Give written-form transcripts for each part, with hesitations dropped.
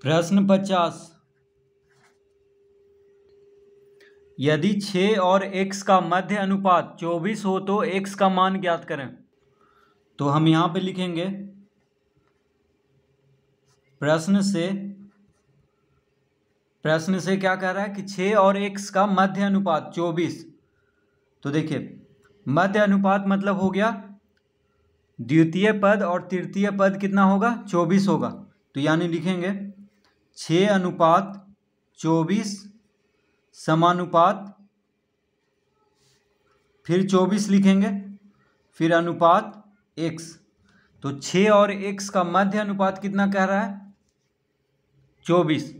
प्रश्न 50। यदि 6 और x का मध्य अनुपात 24 हो तो x का मान ज्ञात करें। तो हम यहाँ पे लिखेंगे प्रश्न से क्या कह रहा है कि 6 और x का मध्य अनुपात 24। तो देखिए मध्य अनुपात मतलब हो गया द्वितीय पद और तृतीय पद कितना होगा 24 होगा। तो यानी लिखेंगे 6:24 समानुपात फिर 24 लिखेंगे फिर अनुपात x। तो 6 और x का मध्य अनुपात कितना कह रहा है 24।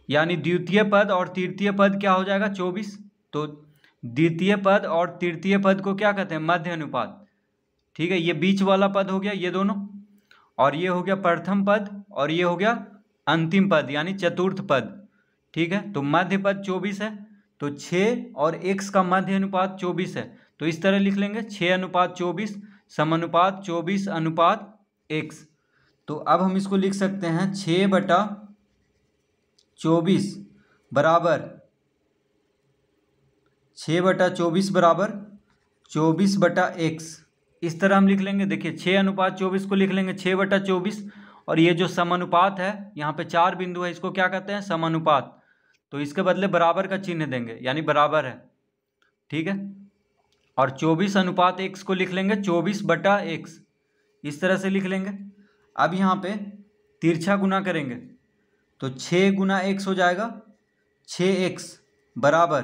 यानी द्वितीय पद और तृतीय पद क्या हो जाएगा 24। तो द्वितीय पद और तृतीय पद को क्या कहते हैं मध्य अनुपात। ठीक है, ये बीच वाला पद हो गया ये दोनों, और ये हो गया प्रथम पद और ये हो गया अंतिम पद यानी चतुर्थ पद। ठीक है, तो मध्य पद 24 है तो 6 और x का मध्य अनुपात 24 है। तो इस तरह लिख लेंगे 6:24 समानुपात 24 अनुपात x। तो अब हम इसको लिख सकते हैं 6/24 बराबर 6/24 बराबर 24/x। इस तरह हम लिख लेंगे। देखिए 6:24 को लिख लेंगे 6/24 और ये जो समानुपात है यहाँ पे 4 बिंदु है इसको क्या कहते हैं समानुपात। तो इसके बदले बराबर का चिन्ह देंगे यानी बराबर है। ठीक है, और 24/x को लिख लेंगे 24/x। इस तरह से लिख लेंगे। अब यहाँ पे तिरछा गुना करेंगे तो 6 गुना x हो जाएगा 6x बराबर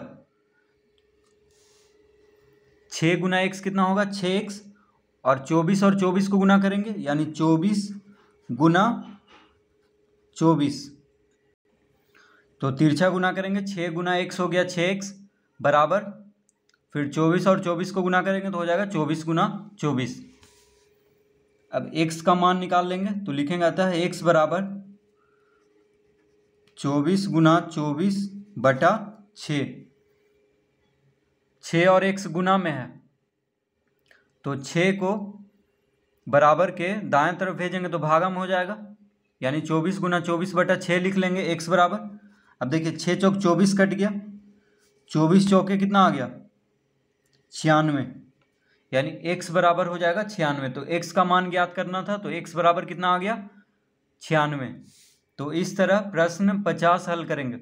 6 गुना x कितना होगा 6x और 24 को गुना करेंगे यानी 24 गुना 24। तो तिरछा गुना करेंगे 6 गुना x हो गया 6x बराबर फिर 24 और 24 को गुना करेंगे तो हो जाएगा 24 गुना 24। अब x का मान निकाल लेंगे तो लिखेंगे आता है x बराबर 24 गुना 24/6। 6 और x गुना में है तो 6 को बराबर के दाएं तरफ भेजेंगे तो भागा में हो जाएगा यानी 24 गुना 24/6 लिख लेंगे x बराबर। अब देखिए 6 चौक 24 कट गया 24 चौके कितना आ गया 96 यानी x बराबर हो जाएगा 96। तो x का मान ज्ञात करना था तो x बराबर कितना आ गया 96। तो इस तरह प्रश्न 50 हल करेंगे।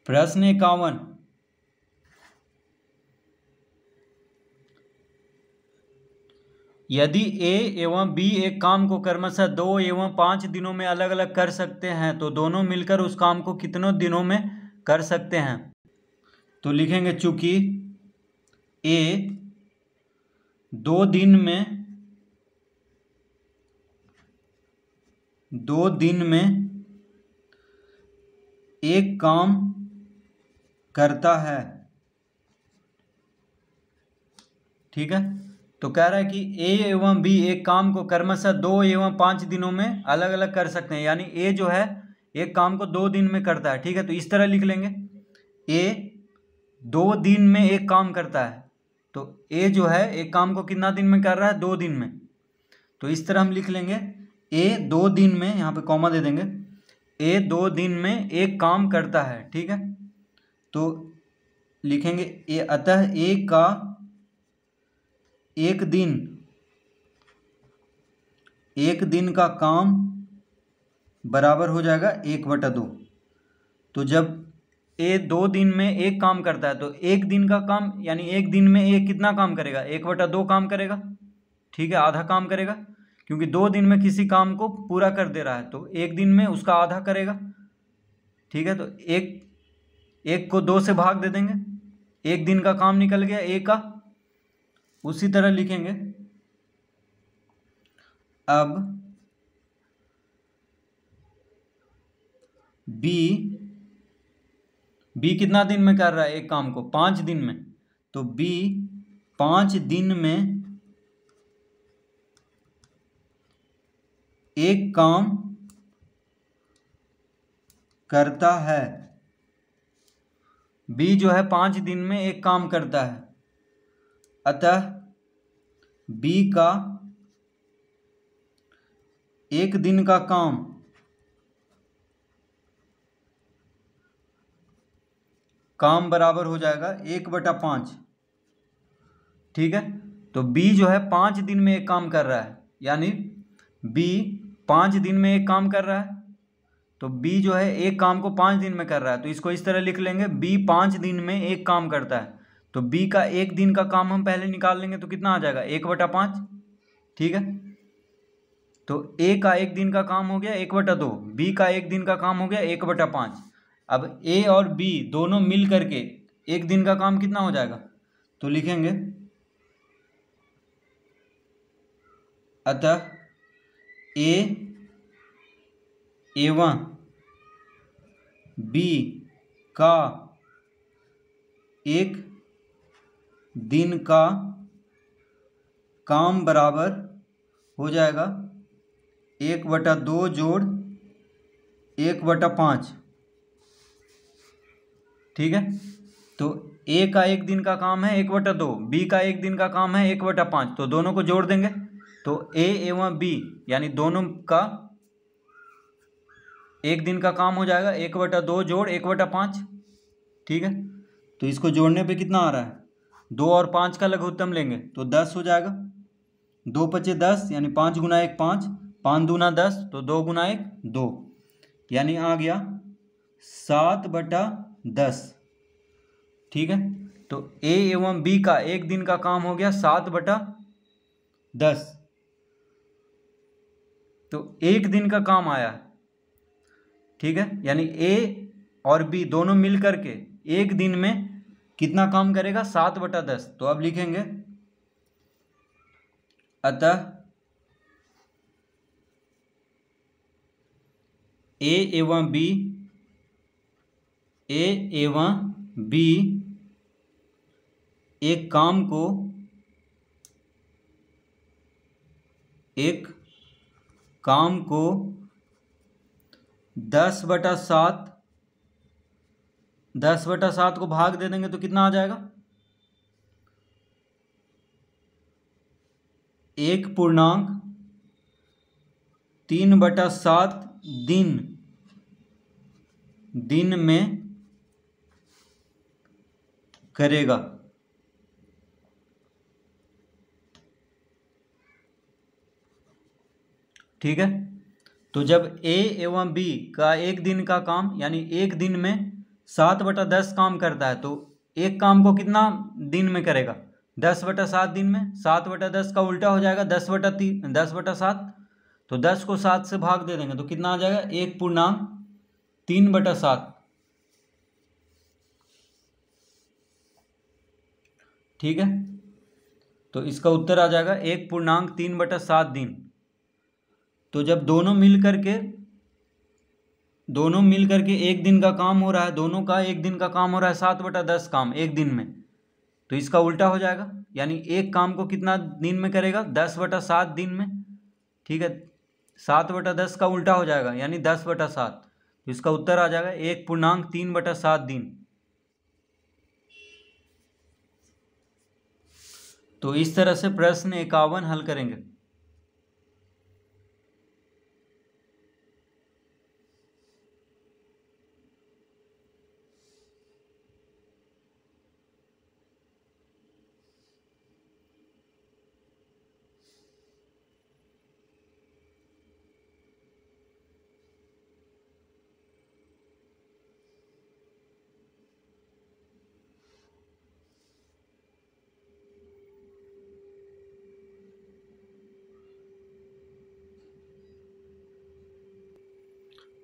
प्रश्न 51। यदि A एवं B एक काम को क्रमशः 2 एवं 5 दिनों में अलग अलग कर सकते हैं तो दोनों मिलकर उस काम को कितनों दिनों में कर सकते हैं। तो लिखेंगे चूंकि A 2 दिन में एक काम करता है। ठीक है, तो कह रहा है कि A एवं B एक काम को क्रमशः 2 एवं 5 दिनों में अलग अलग कर सकते हैं। यानी A जो है एक काम को 2 दिन में करता है। ठीक है, तो इस तरह लिख लेंगे A 2 दिन में एक काम करता है। तो A जो है एक काम को कितना दिन में कर रहा है 2 दिन में। तो इस तरह हम लिख लेंगे A 2 दिन में, यहाँ पे कॉमा दे देंगे, A 2 दिन में एक काम करता है। ठीक है, तो लिखेंगे अतः A का एक दिन का काम बराबर हो जाएगा 1/2। तो जब A 2 दिन में एक काम करता है तो एक दिन का काम यानी एक दिन में A कितना काम करेगा 1/2 काम करेगा। ठीक है, आधा काम करेगा क्योंकि 2 दिन में किसी काम को पूरा कर दे रहा है तो एक दिन में उसका आधा करेगा। ठीक है, तो एक को 2 से भाग दे देंगे, एक दिन का काम निकल गया A का। उसी तरह लिखेंगे अब B कितना दिन में कर रहा है एक काम को 5 दिन में। तो B 5 दिन में एक काम करता है, बी जो है 5 दिन में एक काम करता है, अतः बी का एक दिन का काम बराबर हो जाएगा 1/5। ठीक है, तो बी जो है 5 दिन में एक काम कर रहा है, यानी बी 5 दिन में एक काम कर रहा है, तो बी जो है एक काम को 5 दिन में कर रहा है, तो इसको इस तरह लिख लेंगे, बी 5 दिन में एक काम करता है। तो बी का एक दिन का काम हम पहले निकाल लेंगे, तो कितना आ जाएगा 1/5। ठीक है, तो ए का एक दिन का काम हो गया 1/2, बी का एक दिन का काम हो गया 1/5। अब ए और बी दोनों मिल करके एक दिन का काम कितना हो जाएगा, तो लिखेंगे अतः ए एवं बी का एक दिन का काम बराबर हो जाएगा 1/2 जोड़ 1/5। ठीक है, तो ए का एक दिन का काम है 1/2, बी का एक दिन का काम है 1/5, तो दोनों को जोड़ देंगे, तो ए एवं बी यानी दोनों का एक दिन का काम हो जाएगा 1/2 जोड़ 1/5। ठीक है, तो इसको जोड़ने पे कितना आ रहा है, 2 और 5 का लघुत्तम लेंगे तो 10 हो जाएगा, 2 पचे 10 यानी 5 गुना 1 5, 5 दूना 10, तो 2 गुना 1 2, यानी आ गया 7/10। ठीक है, तो ए एवं बी का एक दिन का काम हो गया 7/10, तो एक दिन का काम आया। ठीक है, यानी ए और बी दोनों मिल करके एक दिन में कितना काम करेगा 7/10, तो अब लिखेंगे अतः ए एवं बी एक काम को 10/7, 10/7 को भाग दे देंगे तो कितना आ जाएगा 1.3/7 दिन में करेगा। ठीक है, तो जब ए एवं बी का एक दिन का काम यानी एक दिन में 7/10 काम करता है, तो एक काम को कितना दिन में करेगा 10/7 दिन में, 7/10 का उल्टा हो जाएगा 10/7, तो 10 को 7 से भाग दे देंगे तो कितना आ जाएगा 1.3/7। ठीक है, तो इसका उत्तर आ जाएगा 1.3/7 दिन। तो जब दोनों मिल करके एक दिन का काम हो रहा है, दोनों का एक दिन का काम हो रहा है 7/10 काम एक दिन में, तो इसका उल्टा हो जाएगा, यानी एक काम को कितना दिन में करेगा 10/7 दिन में। ठीक है, 7/10 का उल्टा हो जाएगा यानी 10/7, तो इसका उत्तर आ जाएगा 1.3/7 दिन। तो इस तरह से प्रश्न 51 हल करेंगे।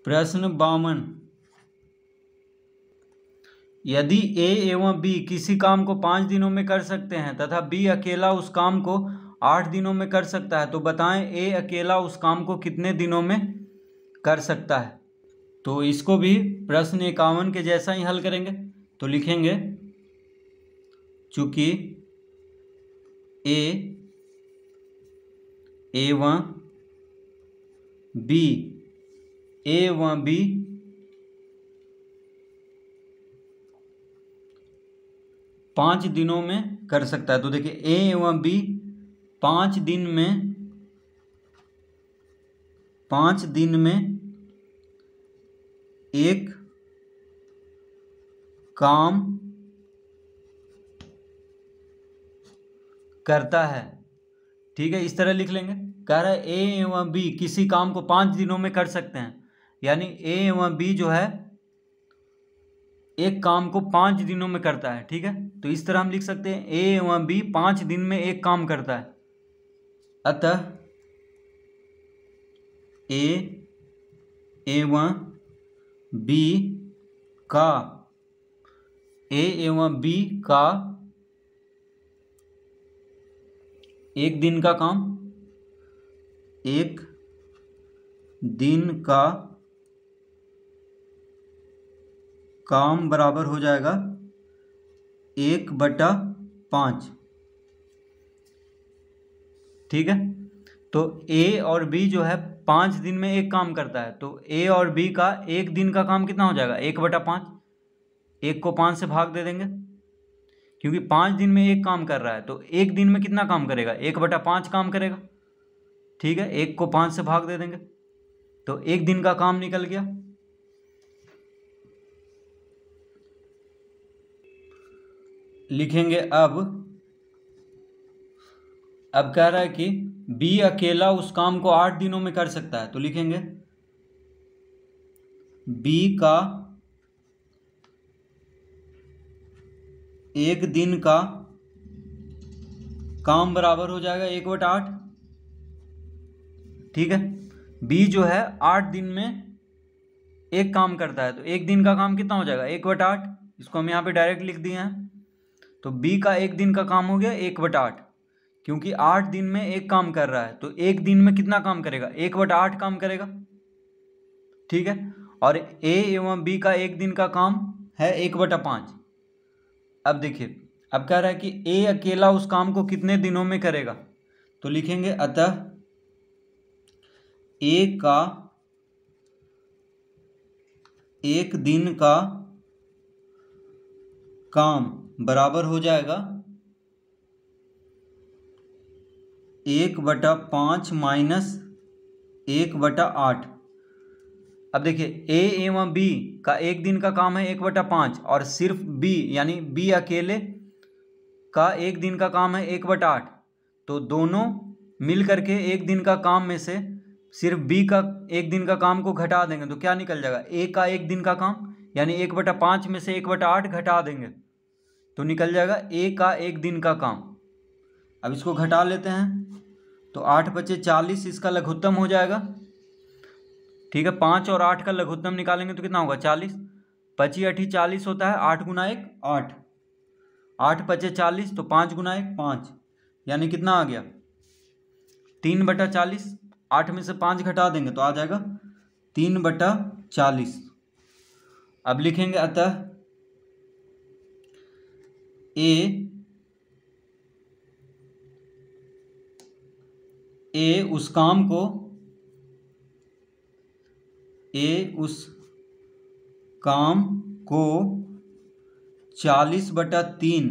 प्रश्न 52, यदि ए एवं बी किसी काम को 5 दिनों में कर सकते हैं तथा बी अकेला उस काम को 8 दिनों में कर सकता है, तो बताएं ए अकेला उस काम को कितने दिनों में कर सकता है। तो इसको भी प्रश्न 51 के जैसा ही हल करेंगे, तो लिखेंगे चूंकि ए एवं बी 5 दिनों में कर सकता है। तो देखिए ए एवं बी 5 दिन में एक काम करता है। ठीक है, इस तरह लिख लेंगे। कह रहा है ए एवं बी किसी काम को 5 दिनों में कर सकते हैं, यानी ए एवं बी जो है एक काम को 5 दिनों में करता है। ठीक है, तो इस तरह हम लिख सकते हैं ए एवं बी 5 दिन में एक काम करता है। अतः ए एवं बी का एक दिन का काम बराबर हो जाएगा 1/5। ठीक है, तो ए और बी जो है 5 दिन में एक काम करता है, तो ए और बी का एक दिन का काम कितना हो जाएगा 1/5। 1 को 5 से भाग दे देंगे, क्योंकि 5 दिन में एक काम कर रहा है, तो एक दिन में कितना काम करेगा 1/5 काम करेगा। ठीक है, 1 को 5 से भाग दे देंगे, तो एक दिन का काम निकल गया। लिखेंगे अब कह रहा है कि बी अकेला उस काम को 8 दिनों में कर सकता है, तो लिखेंगे बी का एक दिन का काम बराबर हो जाएगा 1/8। ठीक है, बी जो है 8 दिन में एक काम करता है, तो एक दिन का काम कितना हो जाएगा 1/8। इसको हम यहाँ पे डायरेक्ट लिख दिए हैं, तो बी का एक दिन का काम हो गया 1/8, क्योंकि 8 दिन में एक काम कर रहा है, तो एक दिन में कितना काम करेगा 1/8 काम करेगा। ठीक है, और ए एवं बी का एक दिन का काम है 1/5। अब देखिए, अब कह रहा है कि ए अकेला उस काम को कितने दिनों में करेगा, तो लिखेंगे अतः ए का एक दिन का काम बराबर हो जाएगा 1/5 माइनस 1/8। अब देखिए ए एवं बी का एक दिन का काम है 1/5, और सिर्फ बी यानी बी अकेले का एक दिन का काम है 1/8, तो दोनों मिल करके एक दिन का काम में से सिर्फ बी का एक दिन का काम को घटा देंगे, तो क्या निकल जाएगा ए का एक दिन का काम, यानी 1/5 में से 1/8 घटा देंगे तो निकल जाएगा ए का एक दिन का काम। अब इसको घटा लेते हैं, तो 8 बचे 40, इसका लघुत्तम हो जाएगा। ठीक है, 5 और 8 का लघुत्तम निकालेंगे तो कितना होगा 40। 25 8 40 होता है, 8 गुना 1 8, 8 बचे 40, तो 5 गुना 1 5, यानी कितना आ गया 3/40। 8 में से 5 घटा देंगे तो आ जाएगा 3/40। अब लिखेंगे अतः ए उस काम को 40/3,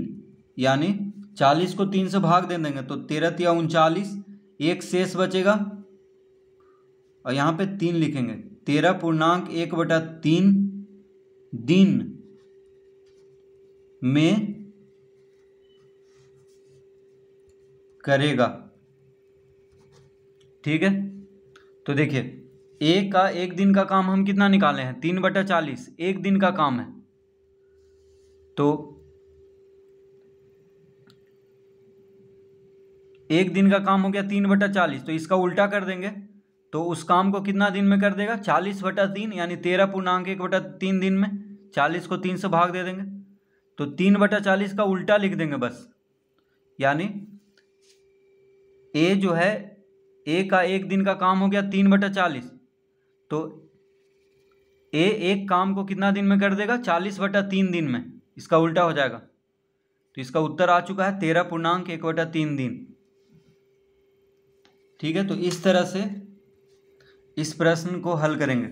यानी 40 को 3 से भाग दे देंगे तो 13 या 39, एक शेष बचेगा, और यहाँ पे 3 लिखेंगे, 13.1/3 दिन में करेगा। ठीक है, तो देखिए ए का एक दिन का काम हम कितना निकाले हैं 3/40, एक दिन का काम है, तो एक दिन का काम हो गया 3/40, तो इसका उल्टा कर देंगे तो उस काम को कितना दिन में कर देगा 40/3, यानी 13.1/3 दिन में। 40 को 3 से भाग दे देंगे तो 3/40 का उल्टा लिख देंगे बस, यानी ए जो है ए का एक दिन का काम हो गया 3/40, तो ए एक काम को कितना दिन में कर देगा 40/3 दिन में, इसका उल्टा हो जाएगा। तो इसका उत्तर आ चुका है 13.1/3 दिन। ठीक है, तो इस तरह से इस प्रश्न को हल करेंगे।